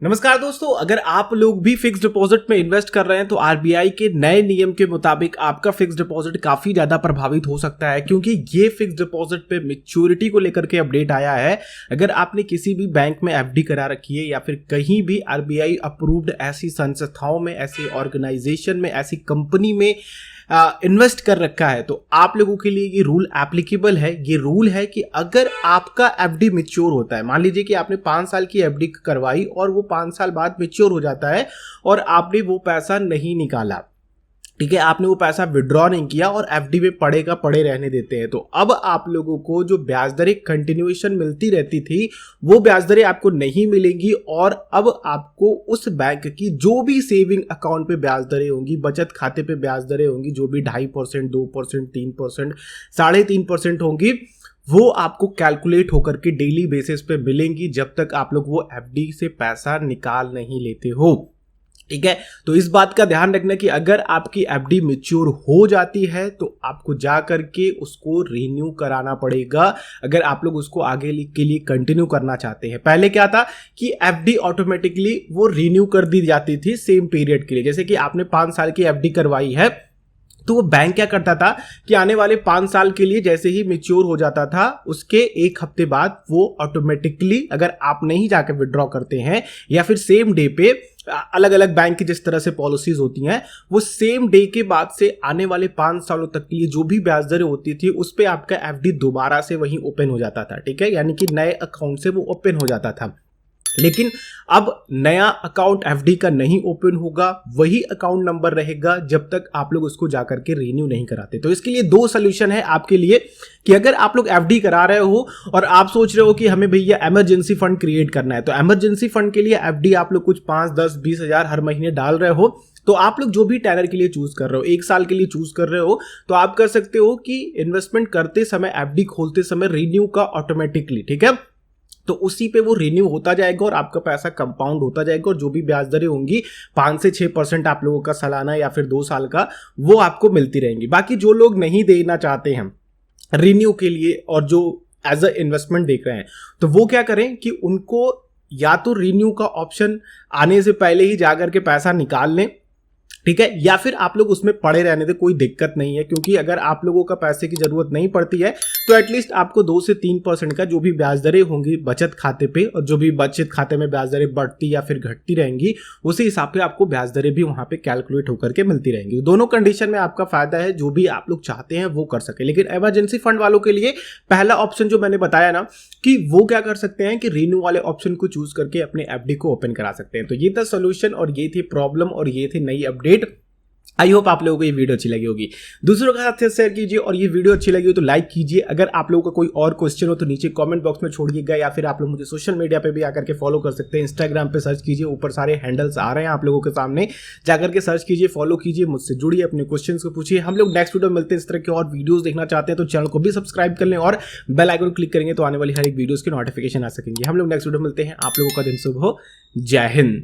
नमस्कार दोस्तों, अगर आप लोग भी फिक्स डिपॉजिट में इन्वेस्ट कर रहे हैं तो आरबीआई के नए नियम के मुताबिक आपका फिक्स डिपॉजिट काफी ज्यादा प्रभावित हो सकता है, क्योंकि ये फिक्स डिपॉजिट पे मैच्योरिटी को लेकर के अपडेट आया है। अगर आपने किसी भी बैंक में एफडी करा रखी है या फिर कहीं भी आरबीआई अप्रूव्ड ऐसी संस्थाओं में, ऐसी ऑर्गेनाइजेशन में, ऐसी कंपनी में इन्वेस्ट कर रखा है, तो आप लोगों के लिए ये रूल एप्लीकेबल है। ये रूल है कि अगर आपका एफडी मैच्योर होता है, मान लीजिए कि आपने 5 साल की एफडी करवाई और वो 5 साल बाद मैच्योर हो जाता है और आपने वो पैसा नहीं निकाला, ठीक है, आपने वो पैसा विड्रॉ नहीं किया और एफडी में पड़ेगा पड़े रहने देते हैं, तो अब आप लोगों को जो ब्याज दरें कंटिन्यूएशन मिलती रहती थी वो ब्याज दरें आपको नहीं मिलेंगी। और अब आपको उस बैंक की जो भी सेविंग अकाउंट पे ब्याज दरें होंगी, बचत खाते पे ब्याज दरें होंगी, जो भी 2.5%, 2%, 3%, 3.5% होंगी, वो आपको कैलकुलेट होकर के डेली बेसिस पे मिलेंगी जब तक आप लोग वो एफडी से पैसा निकाल नहीं लेते हो। ठीक है, तो इस बात का ध्यान रखना कि अगर आपकी एफडी मैच्योर हो जाती है तो आपको जा करके उसको रिन्यू कराना पड़ेगा, अगर आप लोग उसको आगे के लिए कंटिन्यू करना चाहते हैं। पहले क्या था कि एफडी ऑटोमेटिकली वो रिन्यू कर दी जाती थी सेम पीरियड के लिए। जैसे कि आपने 5 साल की एफडी करवाई है तो वो बैंक क्या करता था कि आने वाले 5 साल के लिए जैसे ही मैच्योर हो जाता था उसके 1 हफ्ते बाद वो ऑटोमेटिकली, अगर आप नहीं जाकर विड्रॉ करते हैं या फिर सेम डे पे, अलग अलग बैंक की जिस तरह से पॉलिसीज होती हैं, वो सेम डे के बाद से आने वाले 5 सालों तक के लिए जो भी ब्याज दरें होती थी उस पे आपका एफडी दोबारा से वहीं ओपन हो जाता था। ठीक है, यानी कि नए अकाउंट से वो ओपन हो जाता था। लेकिन अब नया अकाउंट एफडी का नहीं ओपन होगा, वही अकाउंट नंबर रहेगा जब तक आप लोग उसको जाकर के रिन्यू नहीं कराते। तो इसके लिए 2 सोल्यूशन है आपके लिए कि अगर आप लोग एफडी करा रहे हो और आप सोच रहे हो कि हमें भैया इमरजेंसी फंड क्रिएट करना है, तो इमरजेंसी फंड के लिए एफडी आप लोग कुछ 5, 10, 20 हजार हर महीने डाल रहे हो, तो आप लोग जो भी टेनर के लिए चूज कर रहे हो, 1 साल के लिए चूज कर रहे हो, तो आप कर सकते हो कि इन्वेस्टमेंट करते समय, एफडी खोलते समय रिन्यू का ऑटोमेटिकली, ठीक है, तो उसी पे वो रिन्यू होता जाएगा और आपका पैसा कंपाउंड होता जाएगा और जो भी ब्याज दरें होंगी 5 से 6% आप लोगों का सालाना या फिर 2 साल का, वो आपको मिलती रहेंगी। बाकी जो लोग नहीं देना चाहते हैं रिन्यू के लिए और जो एज अ इन्वेस्टमेंट देख रहे हैं, तो वो क्या करें कि उनको या तो रिन्यू का ऑप्शन आने से पहले ही जाकर के पैसा निकाल लें, ठीक है, या फिर आप लोग उसमें पड़े रहने दे, कोई दिक्कत नहीं है, क्योंकि अगर आप लोगों का पैसे की जरूरत नहीं पड़ती है तो एटलीस्ट आपको 2 से 3% का जो भी ब्याज दरें होंगी बचत खाते पे, और जो भी बचत खाते में ब्याज दरें बढ़ती या फिर घटती रहेंगी उसी हिसाब से आपको ब्याज दरें भी वहां पे कैलकुलेट होकर के मिलती रहेंगी। दोनों कंडीशन में आपका फायदा है, जो भी आप लोग चाहते हैं वो कर सके। लेकिन इमरजेंसी फंड वालों के लिए पहला ऑप्शन जो मैंने बताया ना, कि वो क्या कर सकते हैं कि रिन्यू वाले ऑप्शन को चूज करके अपने एफडी को ओपन करा सकते हैं। तो ये था सोल्यूशन और ये थी प्रॉब्लम और ये थी नई अपडेट। आई होप आप लोगों को ये वीडियो अच्छी लगी होगी, दूसरों के साथ शेयर कीजिए, और ये वीडियो अच्छी लगी हो तो लाइक कीजिए। अगर आप लोगों का कोई और क्वेश्चन हो तो नीचे कमेंट बॉक्स में छोड़िएगा, या फिर आप लोग मुझे सोशल मीडिया पे भी आकर के फॉलो कर सकते हैं। इंस्टाग्राम पे सर्च कीजिए, ऊपर सारे हैंडल्स आ रहे हैं आप लोगों के सामने, जाकर के सर्च कीजिए, फॉलो कीजिए, मुझसे जुड़िए, अपने क्वेश्चन को पूछिए। हम लोग नेक्स्ट वीडियो मिलते हैं। इस तरह के और वीडियोस देखना चाहते हैं तो चैनल को भी सब्सक्राइब कर लें और बेल आइकन क्लिक करेंगे तो आने वाली हर एक वीडियोस की नोटिफिकेशन आ सकेंगे। हम लोग नेक्स्ट वीडियो मिलते हैं। आप लोगों का दिन शुभ हो। जय हिंद।